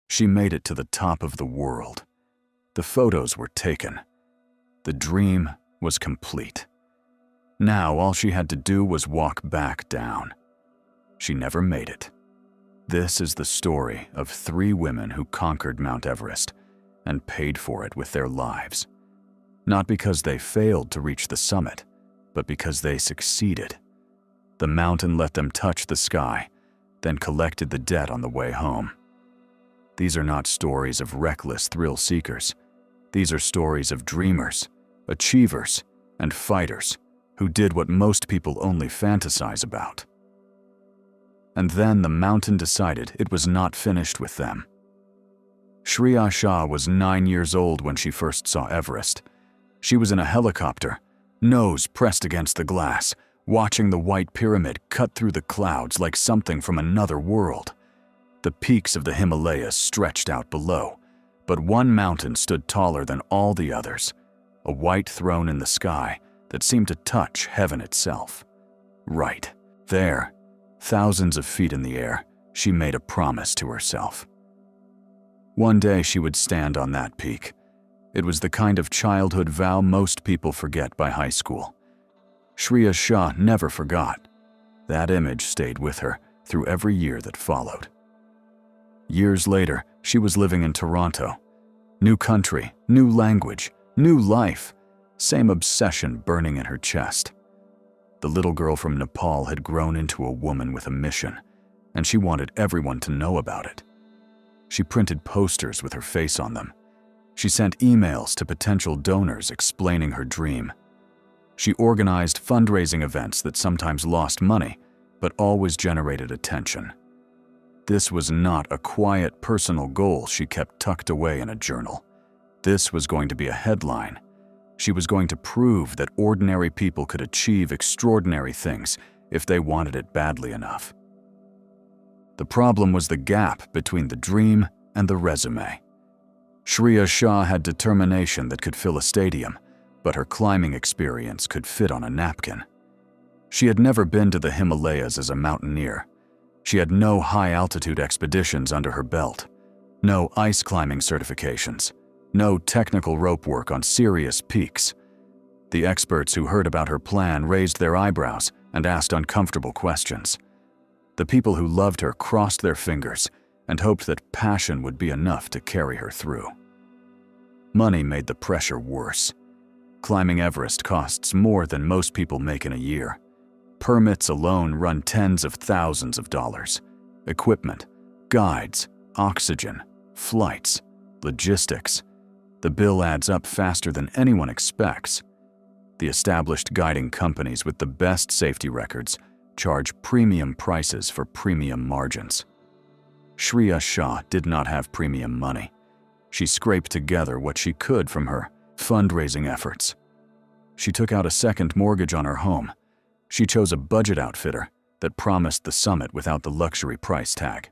She made it to the top of the world. The photos were taken. The dream was complete. Now all she had to do was walk back down. She never made it. This is the story of 3 women who conquered Mount Everest and paid for it with their lives. Not because they failed to reach the summit, but because they succeeded. The mountain let them touch the sky, then collected the debt on the way home. These are not stories of reckless thrill seekers. These are stories of dreamers, achievers, and fighters who did what most people only fantasize about. And then the mountain decided it was not finished with them. Shria was 9 years old when she first saw Everest. She was in a helicopter, nose pressed against the glass, watching the White Pyramid cut through the clouds like something from another world. The peaks of the Himalayas stretched out below, but one mountain stood taller than all the others, a white throne in the sky that seemed to touch heaven itself. Right there, thousands of feet in the air, she made a promise to herself. One day she would stand on that peak. It was the kind of childhood vow most people forget by high school. Shria never forgot. That image stayed with her through every year that followed. Years later, she was living in Toronto. New country, new language, new life, same obsession burning in her chest. The little girl from Nepal had grown into a woman with a mission, and she wanted everyone to know about it. She printed posters with her face on them. She sent emails to potential donors explaining her dream. She organized fundraising events that sometimes lost money, but always generated attention. This was not a quiet personal goal she kept tucked away in a journal. This was going to be a headline. She was going to prove that ordinary people could achieve extraordinary things if they wanted it badly enough. The problem was the gap between the dream and the resume. Shria had determination that could fill a stadium, but her climbing experience could fit on a napkin. She had never been to the Himalayas as a mountaineer. She had no high-altitude expeditions under her belt, no ice climbing certifications, no technical rope work on serious peaks. The experts who heard about her plan raised their eyebrows and asked uncomfortable questions. The people who loved her crossed their fingers and hoped that passion would be enough to carry her through. Money made the pressure worse. Climbing Everest costs more than most people make in a year. Permits alone run tens of thousands of dollars. Equipment, guides, oxygen, flights, logistics. The bill adds up faster than anyone expects. The established guiding companies with the best safety records charge premium prices for premium margins. Shria did not have premium money. She scraped together what she could from her fundraising efforts. She took out a second mortgage on her home. She chose a budget outfitter that promised the summit without the luxury price tag.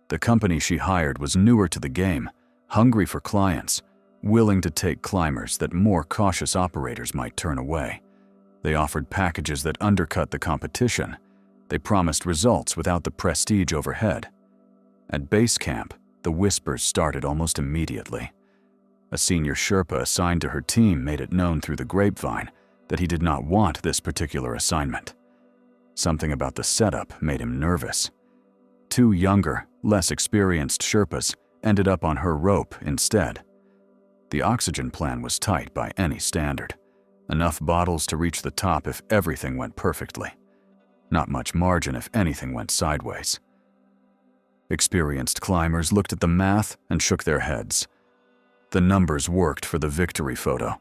The company she hired was newer to the game, hungry for clients, willing to take climbers that more cautious operators might turn away. They offered packages that undercut the competition. They promised results without the prestige overhead. At base camp, the whispers started almost immediately. A senior Sherpa assigned to her team made it known through the grapevine that he did not want this particular assignment. Something about the setup made him nervous. 2 younger, less experienced Sherpas ended up on her rope instead. The oxygen plan was tight by any standard. Enough bottles to reach the top if everything went perfectly. Not much margin if anything went sideways. Experienced climbers looked at the math and shook their heads. The numbers worked for the victory photo.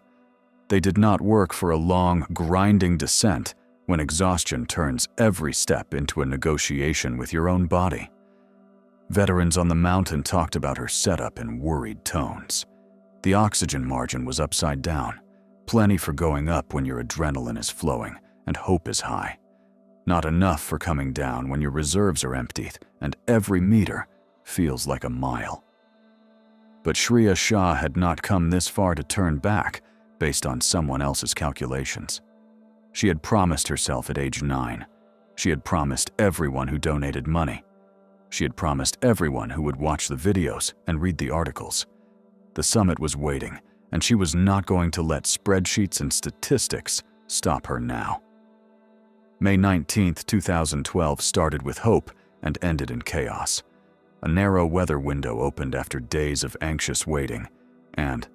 They did not work for a long, grinding descent when exhaustion turns every step into a negotiation with your own body. Veterans on the mountain talked about her setup in worried tones. The oxygen margin was upside down, plenty for going up when your adrenaline is flowing and hope is high. Not enough for coming down when your reserves are emptied and every meter feels like a mile. But Shria had not come this far to turn back based on someone else's calculations. She had promised herself at age 9. She had promised everyone who donated money. She had promised everyone who would watch the videos and read the articles. The summit was waiting, and she was not going to let spreadsheets and statistics stop her now. May 19, 2012 started with hope and ended in chaos. A narrow weather window opened after days of anxious waiting, and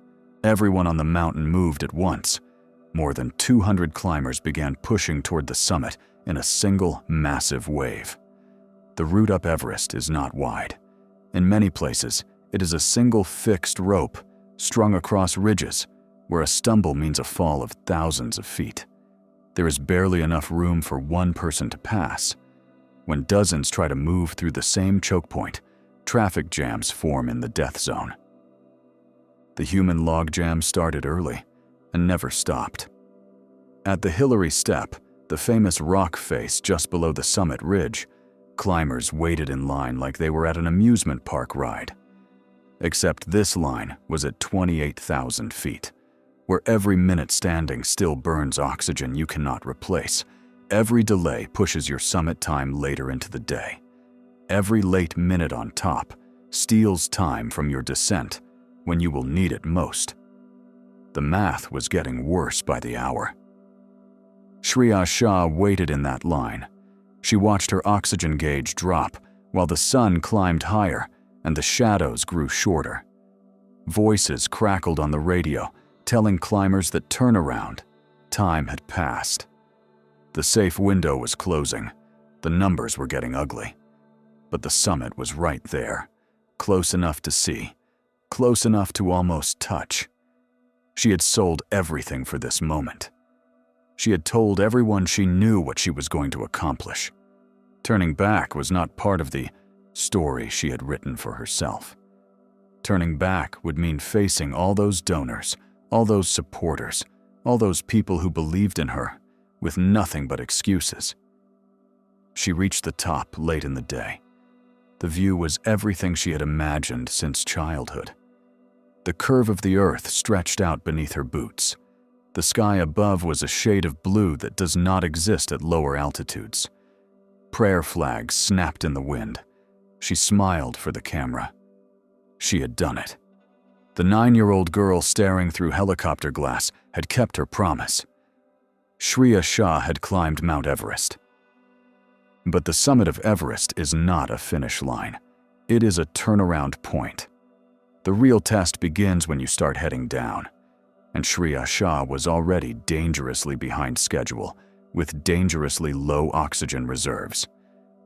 everyone on the mountain moved at once. More than 200 climbers began pushing toward the summit in a single massive wave. The route up Everest is not wide. In many places, it is a single fixed rope strung across ridges, where a stumble means a fall of thousands of feet. There is barely enough room for one person to pass. When dozens try to move through the same choke point, traffic jams form in the death zone. The human logjam started early and never stopped. At the Hillary Step, the famous rock face just below the summit ridge, climbers waited in line like they were at an amusement park ride. Except this line was at 28,000 feet, where every minute standing still burns oxygen you cannot replace. Every delay pushes your summit time later into the day. Every late minute on top steals time from your descent when you will need it most. The math was getting worse by the hour. Shria waited in that line. She watched her oxygen gauge drop while the sun climbed higher and the shadows grew shorter. Voices crackled on the radio, telling climbers that turnaround time had passed. The safe window was closing. The numbers were getting ugly. But the summit was right there, close enough to see, close enough to almost touch. She had sold everything for this moment. She had told everyone she knew what she was going to accomplish. Turning back was not part of the story she had written for herself. Turning back would mean facing all those donors, all those supporters, all those people who believed in her, with nothing but excuses. She reached the top late in the day. The view was everything she had imagined since childhood. The curve of the earth stretched out beneath her boots. The sky above was a shade of blue that does not exist at lower altitudes. Prayer flags snapped in the wind. She smiled for the camera. She had done it. The 9-year-old girl staring through helicopter glass had kept her promise. Shria had climbed Mount Everest. But the summit of Everest is not a finish line. It is a turnaround point. The real test begins when you start heading down. And Shria was already dangerously behind schedule, with dangerously low oxygen reserves.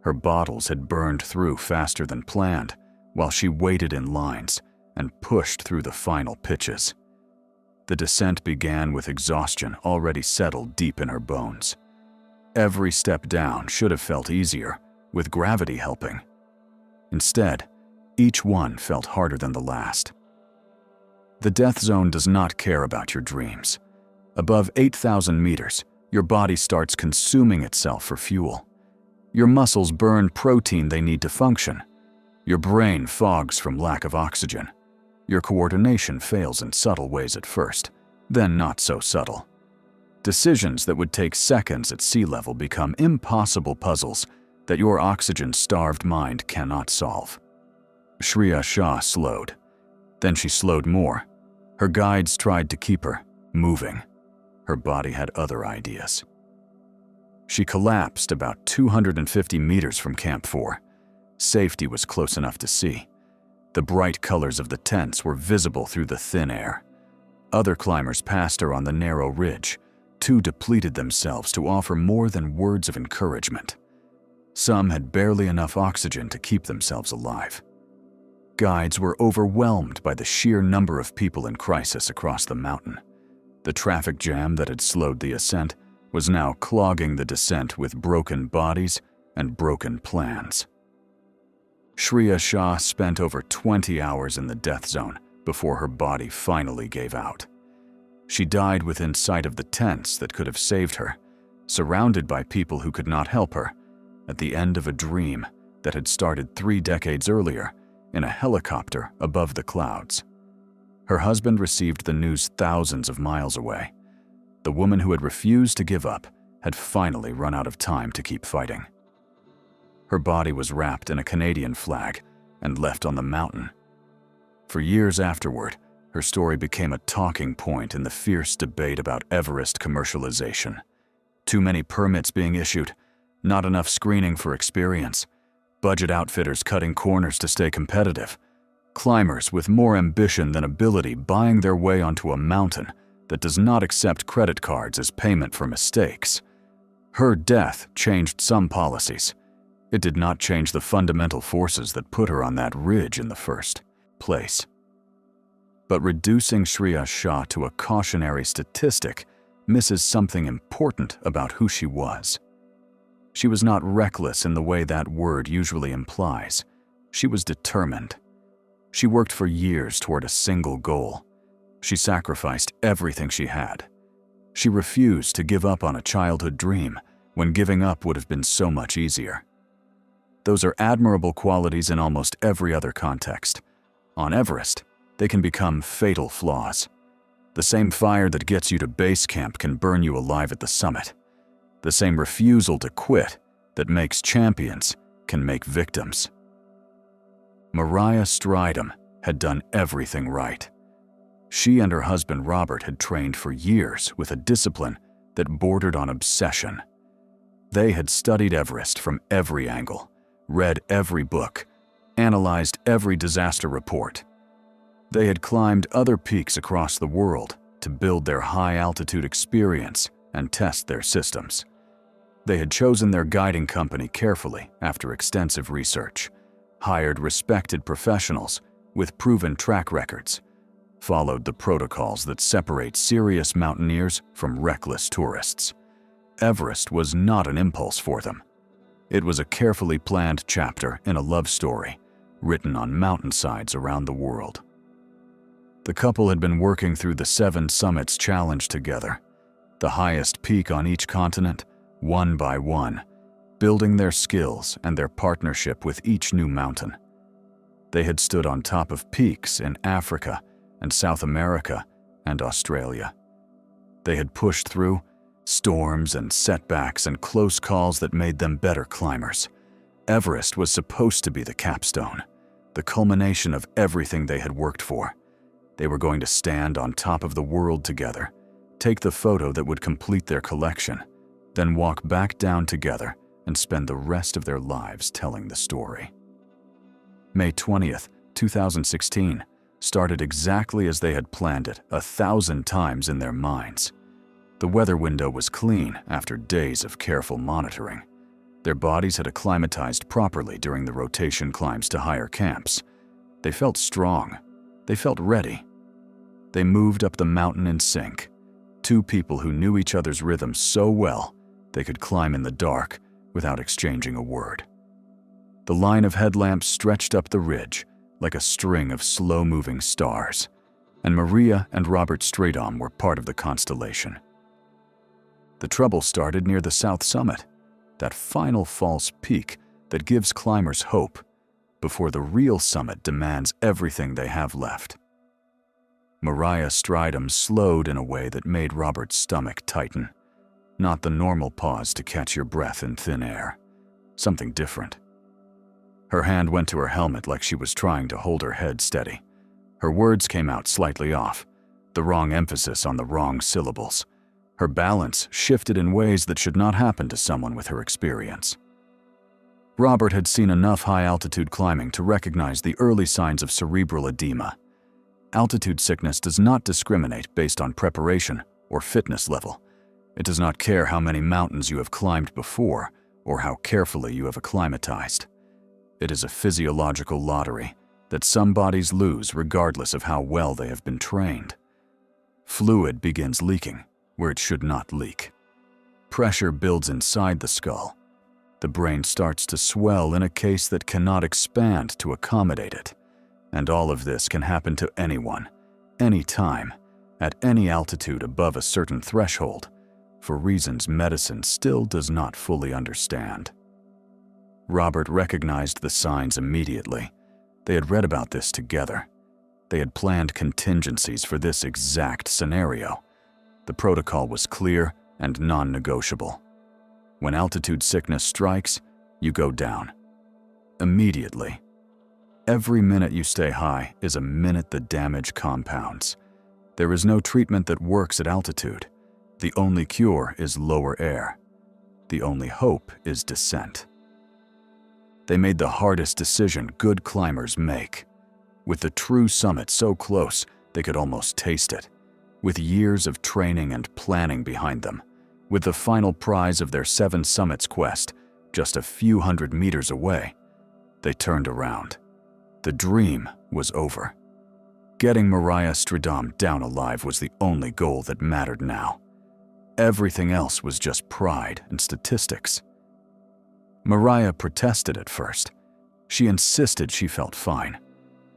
Her bottles had burned through faster than planned, while she waited in lines and pushed through the final pitches. The descent began with exhaustion already settled deep in her bones. Every step down should have felt easier, with gravity helping. Instead, each one felt harder than the last. The death zone does not care about your dreams. Above 8,000 meters, your body starts consuming itself for fuel. Your muscles burn protein they need to function. Your brain fogs from lack of oxygen. Your coordination fails in subtle ways at first, then not so subtle. Decisions that would take seconds at sea level become impossible puzzles that your oxygen-starved mind cannot solve. Shria slowed. Then she slowed more. Her guides tried to keep her moving. Her body had other ideas. She collapsed about 250 meters from Camp 4. Safety was close enough to see. The bright colors of the tents were visible through the thin air. Other climbers passed her on the narrow ridge, too depleted themselves to offer more than words of encouragement. Some had barely enough oxygen to keep themselves alive. Guides were overwhelmed by the sheer number of people in crisis across the mountain. The traffic jam that had slowed the ascent was now clogging the descent with broken bodies and broken plans. Shria spent over 20 hours in the death zone before her body finally gave out. She died within sight of the tents that could have saved her, surrounded by people who could not help her, at the end of a dream that had started 3 decades earlier in a helicopter above the clouds. Her husband received the news thousands of miles away. The woman who had refused to give up had finally run out of time to keep fighting. Her body was wrapped in a Canadian flag and left on the mountain. For years afterward, her story became a talking point in the fierce debate about Everest commercialization. Too many permits being issued, not enough screening for experience, budget outfitters cutting corners to stay competitive, climbers with more ambition than ability buying their way onto a mountain that does not accept credit cards as payment for mistakes. Her death changed some policies. It did not change the fundamental forces that put her on that ridge in the first place. But reducing Shria Shah to a cautionary statistic misses something important about who she was. She was not reckless in the way that word usually implies. She was determined. She worked for years toward a single goal. She sacrificed everything she had. She refused to give up on a childhood dream when giving up would have been so much easier. Those are admirable qualities in almost every other context. On Everest, they can become fatal flaws. The same fire that gets you to base camp can burn you alive at the summit. The same refusal to quit that makes champions can make victims. Mariah Stridham had done everything right. She and her husband Robert had trained for years with a discipline that bordered on obsession. They had studied Everest from every angle, read every book, analyzed every disaster report. They had climbed other peaks across the world to build their high-altitude experience and test their systems. They had chosen their guiding company carefully after extensive research, hired respected professionals with proven track records, followed the protocols that separate serious mountaineers from reckless tourists. Everest was not an impulse for them. It was a carefully planned chapter in a love story written on mountainsides around the world. The couple had been working through the 7 Summits Challenge together, the highest peak on each continent, one by one, building their skills and their partnership with each new mountain. They had stood on top of peaks in Africa and South America and Australia. They had pushed through storms and setbacks and close calls that made them better climbers. Everest was supposed to be the capstone, the culmination of everything they had worked for. They were going to stand on top of the world together, take the photo that would complete their collection, then walk back down together and spend the rest of their lives telling the story. May 20th, 2016 started exactly as they had planned it 1,000 times in their minds. The weather window was clean after days of careful monitoring. Their bodies had acclimatized properly during the rotation climbs to higher camps. They felt strong. They felt ready. They moved up the mountain in sync. 2 people who knew each other's rhythm so well they could climb in the dark without exchanging a word. The line of headlamps stretched up the ridge like a string of slow-moving stars, and Mariah and Robert Stridham were part of the constellation. The trouble started near the south summit, that final false peak that gives climbers hope before the real summit demands everything they have left. Mariah Stridham slowed in a way that made Robert's stomach tighten. Not the normal pause to catch your breath in thin air. Something different. Her hand went to her helmet like she was trying to hold her head steady. Her words came out slightly off, the wrong emphasis on the wrong syllables. Her balance shifted in ways that should not happen to someone with her experience. Robert had seen enough high-altitude climbing to recognize the early signs of cerebral edema. Altitude sickness does not discriminate based on preparation or fitness level. It does not care how many mountains you have climbed before or how carefully you have acclimatized. It is a physiological lottery that some bodies lose regardless of how well they have been trained. Fluid begins leaking where it should not leak. Pressure builds inside the skull. The brain starts to swell in a case that cannot expand to accommodate it. And all of this can happen to anyone, anytime, at any altitude above a certain threshold, for reasons medicine still does not fully understand. Robert recognized the signs immediately. They had read about this together. They had planned contingencies for this exact scenario. The protocol was clear and non-negotiable. When altitude sickness strikes, you go down, Immediately. Every minute you stay high is a minute the damage compounds. There is no treatment that works at altitude. The only cure is lower air. The only hope is descent. They made the hardest decision good climbers make. With the true summit so close, they could almost taste it. With years of training and planning behind them. With the final prize of their 7 summits quest just a few hundred meters away, they turned around. The dream was over. Getting Mariah Stridham down alive was the only goal that mattered now. Everything else was just pride and statistics. Mariah protested at first. She insisted she felt fine.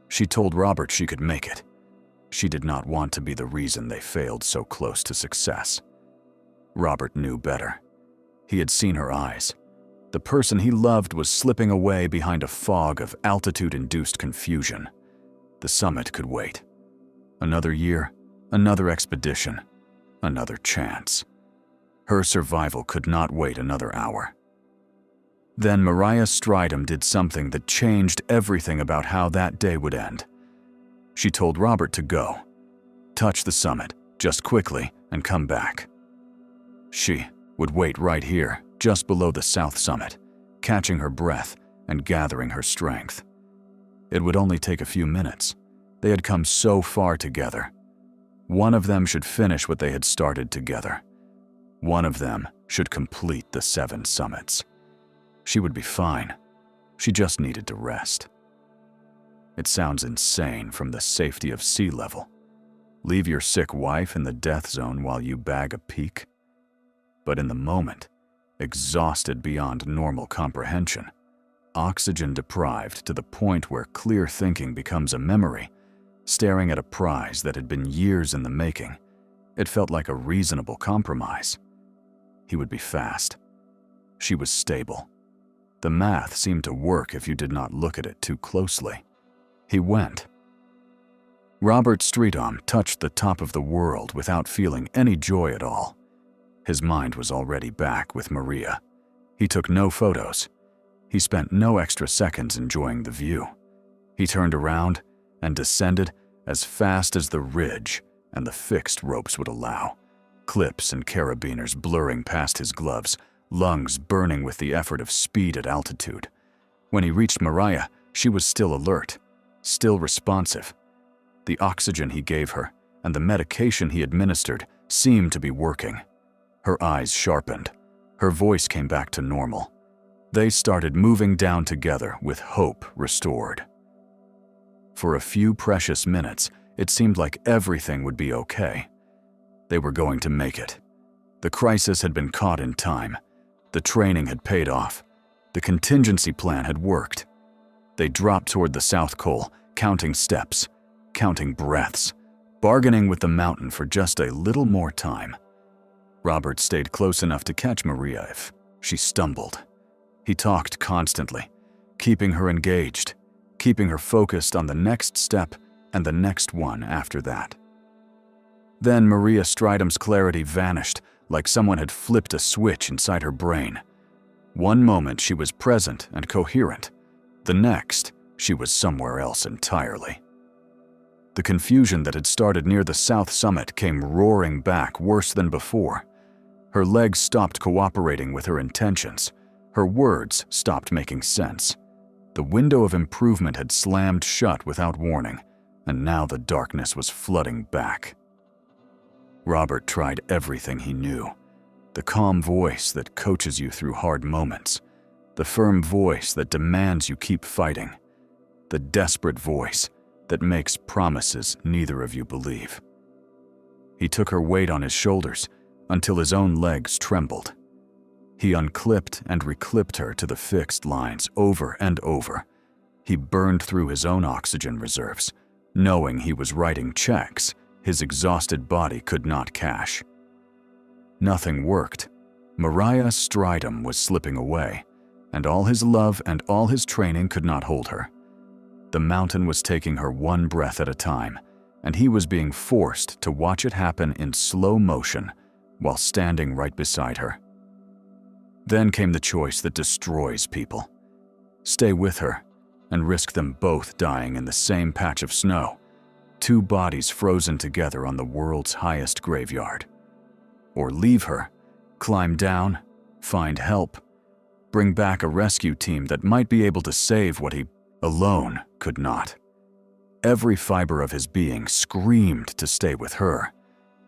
She told Robert she could make it. She did not want to be the reason they failed so close to success. Robert knew better. He had seen her eyes. The person he loved was slipping away behind a fog of altitude-induced confusion. The summit could wait. Another year, another expedition, another chance. Her survival could not wait another hour. Then Mariah Stridham did something that changed everything about how that day would end. She told Robert to go. Touch the summit, just quickly, and come back. She would wait right here, just below the south summit, catching her breath and gathering her strength. It would only take a few minutes. They had come so far together. One of them should finish what they had started together. One of them should complete the 7 summits. She would be fine. She just needed to rest. It sounds insane from the safety of sea level. Leave your sick wife in the death zone while you bag a peak. But in the moment, exhausted beyond normal comprehension, oxygen deprived to the point where clear thinking becomes a memory, staring at a prize that had been years in the making, it felt like a reasonable compromise. He would be fast. She was stable. The math seemed to work if you did not look at it too closely. He went. Robert Stridham touched the top of the world without feeling any joy at all. His mind was already back with Mariah. He took no photos. He spent no extra seconds enjoying the view. He turned around and descended as fast as the ridge and the fixed ropes would allow, clips and carabiners blurring past his gloves, lungs burning with the effort of speed at altitude. When he reached Mariah, she was still alert, still responsive. The oxygen he gave her and the medication he administered seemed to be working. Her eyes sharpened. Her voice came back to normal. They started moving down together with hope restored. For a few precious minutes, it seemed like everything would be okay. They were going to make it. The crisis had been caught in time. The training had paid off. The contingency plan had worked. They dropped toward the South Col, counting steps, counting breaths, bargaining with the mountain for just a little more time. Robert stayed close enough to catch Mariah if she stumbled. He talked constantly, keeping her engaged, keeping her focused on the next step and the next one after that. Then Mariah Stridham's clarity vanished like someone had flipped a switch inside her brain. One moment she was present and coherent. The next, she was somewhere else entirely. The confusion that had started near the south summit came roaring back worse than before. Her legs stopped cooperating with her intentions. Her words stopped making sense. The window of improvement had slammed shut without warning, and now the darkness was flooding back. Robert tried everything he knew. The calm voice that coaches you through hard moments. The firm voice that demands you keep fighting. The desperate voice that makes promises neither of you believe. He took her weight on his shoulders until his own legs trembled. He unclipped and reclipped her to the fixed lines over and over. He burned through his own oxygen reserves, knowing he was writing checks his exhausted body could not cash. Nothing worked. Mariah Stridham was slipping away, and all his love and all his training could not hold her. The mountain was taking her one breath at a time, and he was being forced to watch it happen in slow motion while standing right beside her. Then came the choice that destroys people. stay with her, and risk them both dying in the same patch of snow, 2 bodies frozen together on the world's highest graveyard. Or leave her, climb down, find help, bring back a rescue team that might be able to save what he alone could not. Every fiber of his being screamed to stay with her.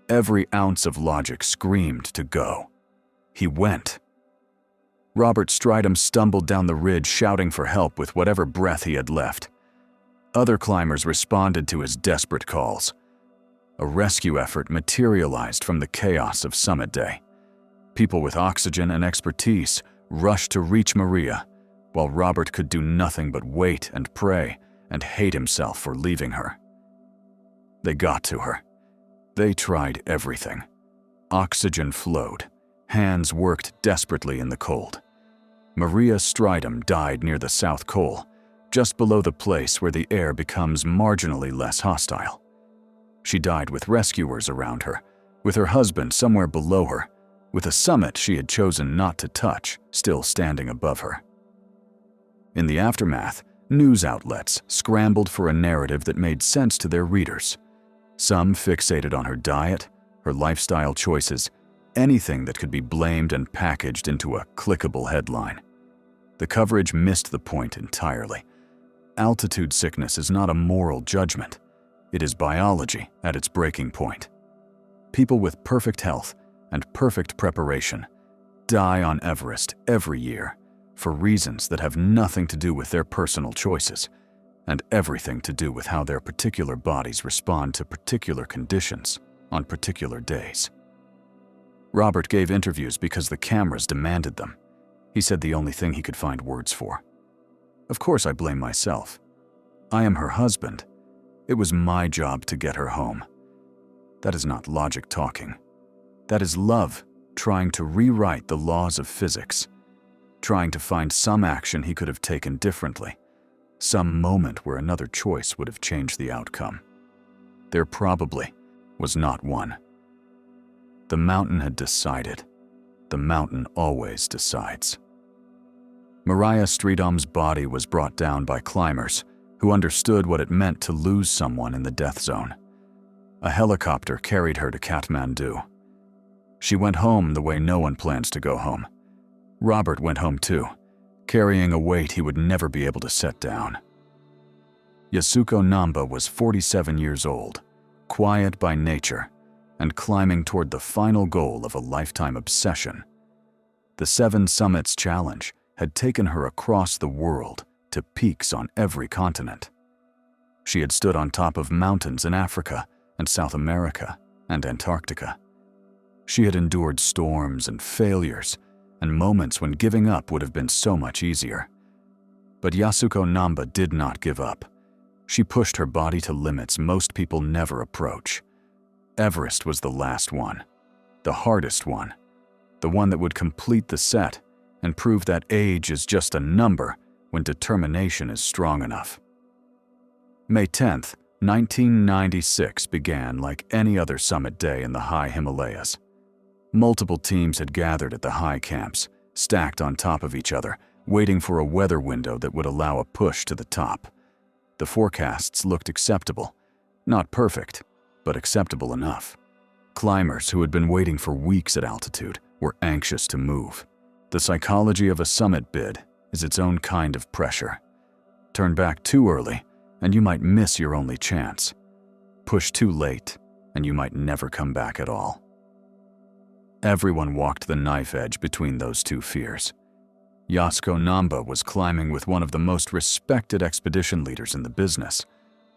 Every ounce of logic screamed to go. He went. Robert Stridham stumbled down the ridge shouting for help with whatever breath he had left. Other climbers responded to his desperate calls. A rescue effort materialized from the chaos of summit day. People with oxygen and expertise rushed to reach Mariah, while Robert could do nothing but wait and pray and hate himself for leaving her. They got to her. They tried everything. Oxygen flowed. Hands worked desperately in the cold. Mariah Stridham died near the South Col, just below the place where the air becomes marginally less hostile. She died with rescuers around her, with her husband somewhere below her, with a summit she had chosen not to touch still standing above her. In the aftermath, news outlets scrambled for a narrative that made sense to their readers. Some fixated on her diet, her lifestyle choices, anything that could be blamed and packaged into a clickable headline. The coverage missed the point entirely. Altitude sickness is not a moral judgment. It is biology at its breaking point. People with perfect health and perfect preparation die on Everest every year for reasons that have nothing to do with their personal choices and everything to do with how their particular bodies respond to particular conditions on particular days. Robert gave interviews because the cameras demanded them. He said the only thing he could find words for. Of course I blame myself. I am her husband. It was my job to get her home. That is not logic talking. That is love trying to rewrite the laws of physics, trying to find some action he could have taken differently, some moment where another choice would have changed the outcome. There probably was not one. The mountain had decided. The mountain always decides. Mariah Stridham's body was brought down by climbers who understood what it meant to lose someone in the death zone. A helicopter carried her to Kathmandu. She went home the way no one plans to go home. Robert went home too, carrying a weight he would never be able to set down. Yasuko Namba was 47 years old, quiet by nature, and climbing toward the final goal of a lifetime obsession. The 7 Summits Challenge had taken her across the world to peaks on every continent. She had stood on top of mountains in Africa and South America and Antarctica. She had endured storms and failures and moments when giving up would have been so much easier. But Yasuko Namba did not give up. She pushed her body to limits most people never approach. Everest was the last one, the hardest one, the one that would complete the set and prove that age is just a number when determination is strong enough. May 10th, 1996 began like any other summit day in the high Himalayas. Multiple teams had gathered at the high camps, stacked on top of each other, waiting for a weather window that would allow a push to the top. The forecasts looked acceptable. Not perfect, but acceptable enough. Climbers who had been waiting for weeks at altitude were anxious to move. The psychology of a summit bid is its own kind of pressure. Turn back too early, and you might miss your only chance. Push too late, and you might never come back at all. Everyone walked the knife edge between those two fears. Yasuko Namba was climbing with one of the most respected expedition leaders in the business.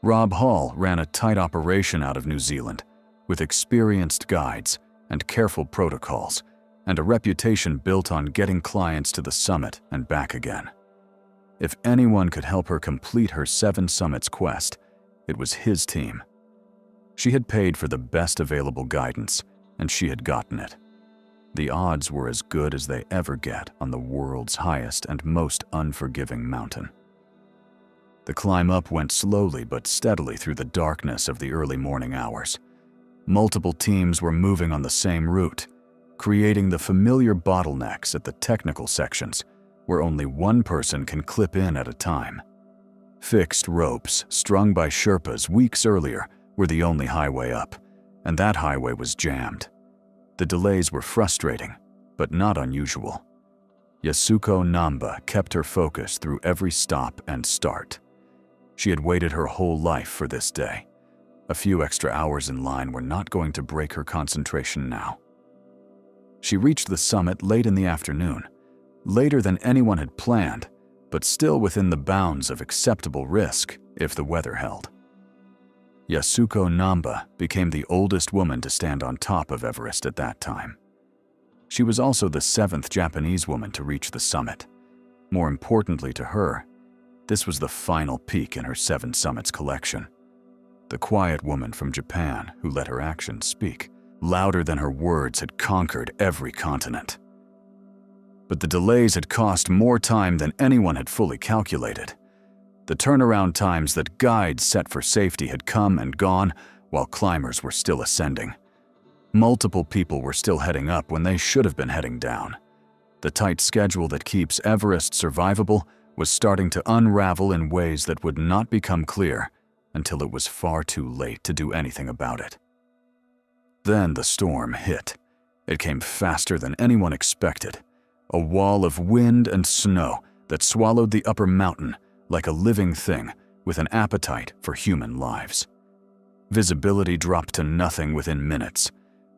Rob Hall ran a tight operation out of New Zealand, with experienced guides and careful protocols, and a reputation built on getting clients to the summit and back again. If anyone could help her complete her 7 Summits quest, it was his team. She had paid for the best available guidance, and she had gotten it. The odds were as good as they ever get on the world's highest and most unforgiving mountain. The climb up went slowly but steadily through the darkness of the early morning hours. Multiple teams were moving on the same route, creating the familiar bottlenecks at the technical sections, where only one person can clip in at a time. Fixed ropes, strung by Sherpas weeks earlier, were the only highway up, and that highway was jammed. The delays were frustrating, but not unusual. Yasuko Namba kept her focus through every stop and start. She had waited her whole life for this day. A few extra hours in line were not going to break her concentration now. She reached the summit late in the afternoon, later than anyone had planned, but still within the bounds of acceptable risk if the weather held. Yasuko Namba became the oldest woman to stand on top of Everest at that time. She was also the 7th Japanese woman to reach the summit. More importantly to her, this was the final peak in her 7 summits collection. The quiet woman from Japan who let her actions speak, louder than her words, had conquered every continent. But the delays had cost more time than anyone had fully calculated. The turnaround times that guides set for safety had come and gone while climbers were still ascending. Multiple people were still heading up when they should have been heading down. The tight schedule that keeps Everest survivable was starting to unravel in ways that would not become clear until it was far too late to do anything about it. Then the storm hit. It came faster than anyone expected. A wall of wind and snow that swallowed the upper mountain like a living thing with an appetite for human lives. Visibility dropped to nothing within minutes.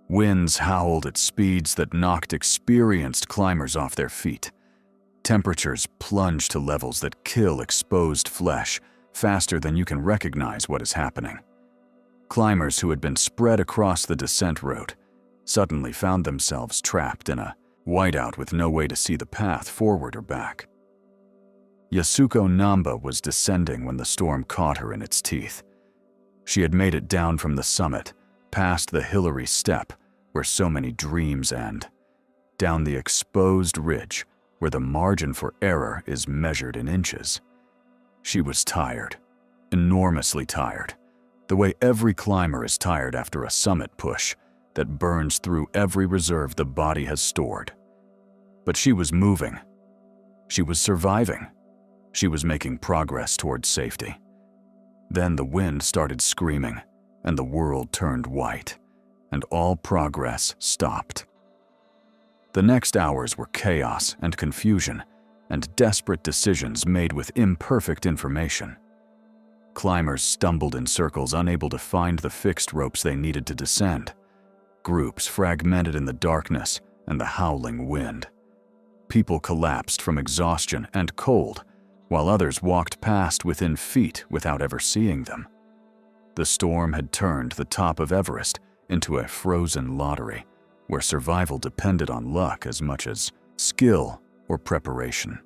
Winds howled at speeds that knocked experienced climbers off their feet. Temperatures plunged to levels that kill exposed flesh faster than you can recognize what is happening. Climbers who had been spread across the descent route suddenly found themselves trapped in a whiteout with no way to see the path forward or back. Yasuko Namba was descending when the storm caught her in its teeth. She had made it down from the summit, past the Hillary Step, where so many dreams end, down the exposed ridge where the margin for error is measured in inches. She was tired, enormously tired, the way every climber is tired after a summit push that burns through every reserve the body has stored. But she was moving. She was surviving. She was making progress towards safety. Then the wind started screaming, and the world turned white, and all progress stopped. The next hours were chaos and confusion, and desperate decisions made with imperfect information. Climbers stumbled in circles, unable to find the fixed ropes they needed to descend. Groups fragmented in the darkness and the howling wind. People collapsed from exhaustion and cold, while others walked past within feet without ever seeing them. The storm had turned the top of Everest into a frozen lottery, where survival depended on luck as much as skill or preparation.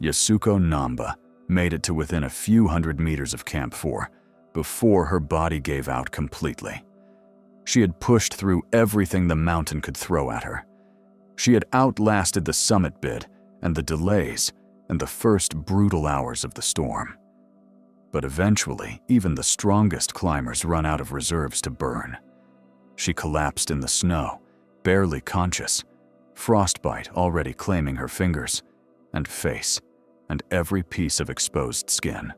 Yasuko Namba made it to within a few hundred meters of Camp 4 before her body gave out completely. She had pushed through everything the mountain could throw at her. She had outlasted the summit bid and the delays and the first brutal hours of the storm. But eventually, even the strongest climbers run out of reserves to burn. She collapsed in the snow, barely conscious, frostbite already claiming her fingers and face and every piece of exposed skin.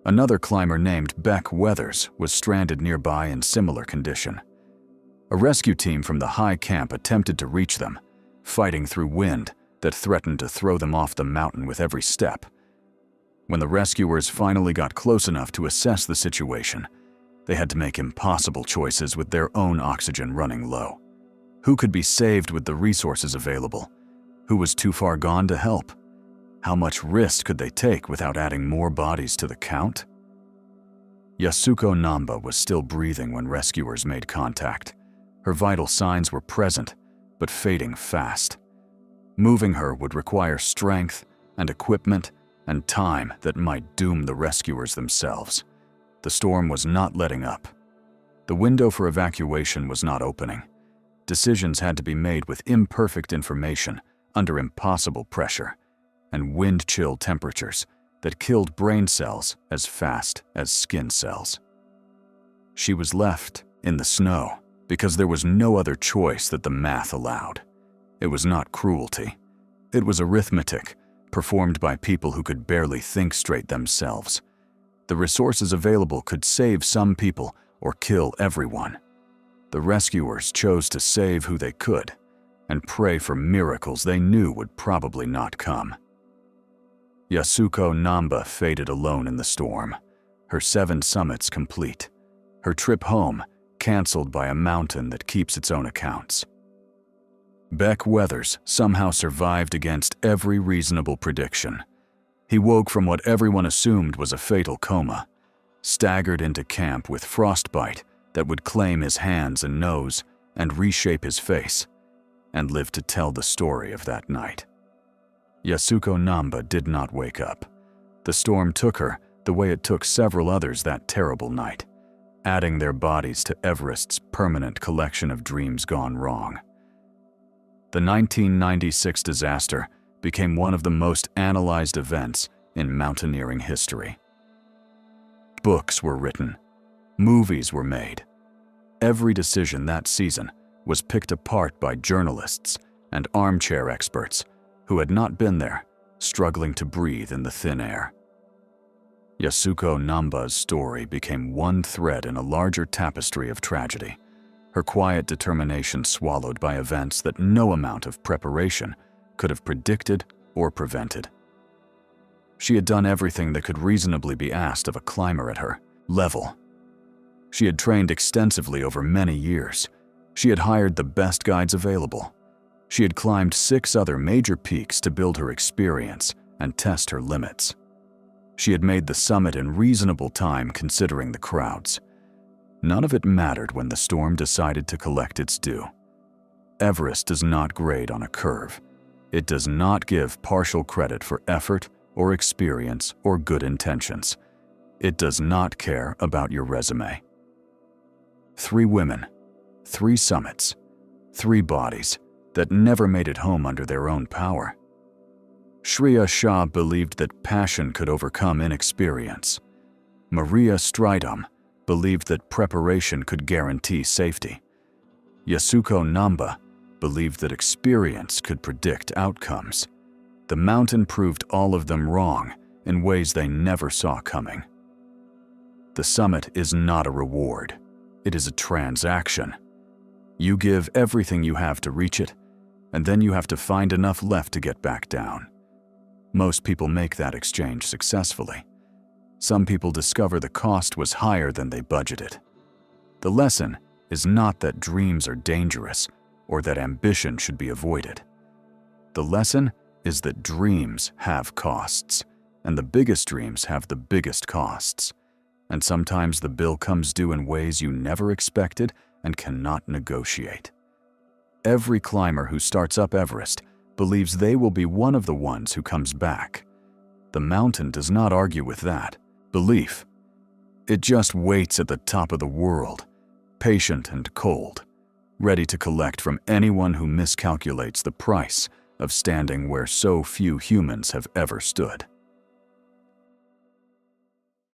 Another climber named Beck Weathers was stranded nearby in similar condition. A rescue team from the high camp attempted to reach them, fighting through wind that threatened to throw them off the mountain with every step. When the rescuers finally got close enough to assess the situation, they had to make impossible choices with their own oxygen running low. Who could be saved with the resources available? Who was too far gone to help? How much risk could they take without adding more bodies to the count? Yasuko Namba was still breathing when rescuers made contact. Her vital signs were present, but fading fast. Moving her would require strength and equipment and time that might doom the rescuers themselves. The storm was not letting up. The window for evacuation was not opening. Decisions had to be made with imperfect information under impossible pressure and wind-chill temperatures that killed brain cells as fast as skin cells. She was left in the snow because there was no other choice that the math allowed. It was not cruelty. It was arithmetic, performed by people who could barely think straight themselves. The resources available could save some people or kill everyone. The rescuers chose to save who they could and pray for miracles they knew would probably not come. Yasuko Namba faded alone in the storm, her 7 summits complete, her trip home canceled by a mountain that keeps its own accounts. Beck Weathers somehow survived against every reasonable prediction. He woke from what everyone assumed was a fatal coma, staggered into camp with frostbite that would claim his hands and nose and reshape his face, and lived to tell the story of that night. Yasuko Namba did not wake up. The storm took her the way it took several others that terrible night, adding their bodies to Everest's permanent collection of dreams gone wrong. The 1996 disaster became one of the most analyzed events in mountaineering history. Books were written, movies were made. Every decision that season was picked apart by journalists and armchair experts who had not been there, struggling to breathe in the thin air. Yasuko Namba's story became one thread in a larger tapestry of tragedy, her quiet determination swallowed by events that no amount of preparation could have predicted or prevented. She had done everything that could reasonably be asked of a climber at her level. She had trained extensively over many years. She had hired the best guides available. She had climbed 6 other major peaks to build her experience and test her limits. She had made the summit in reasonable time considering the crowds. None of it mattered when the storm decided to collect its due. Everest does not grade on a curve. It does not give partial credit for effort or experience or good intentions. It does not care about your resume. 3 women, 3 summits, 3 bodies that never made it home under their own power. Shria Shah believed that passion could overcome inexperience. Mariah Stridham believed that preparation could guarantee safety. Yasuko Namba believed that experience could predict outcomes. The mountain proved all of them wrong in ways they never saw coming. The summit is not a reward. It is a transaction. You give everything you have to reach it, and then you have to find enough left to get back down. Most people make that exchange successfully. Some people discover the cost was higher than they budgeted. The lesson is not that dreams are dangerous or that ambition should be avoided. The lesson is that dreams have costs, and the biggest dreams have the biggest costs. And sometimes the bill comes due in ways you never expected and cannot negotiate. Every climber who starts up Everest believes they will be one of the ones who comes back. The mountain does not argue with that belief. It just waits at the top of the world, patient and cold, ready to collect from anyone who miscalculates the price of standing where so few humans have ever stood.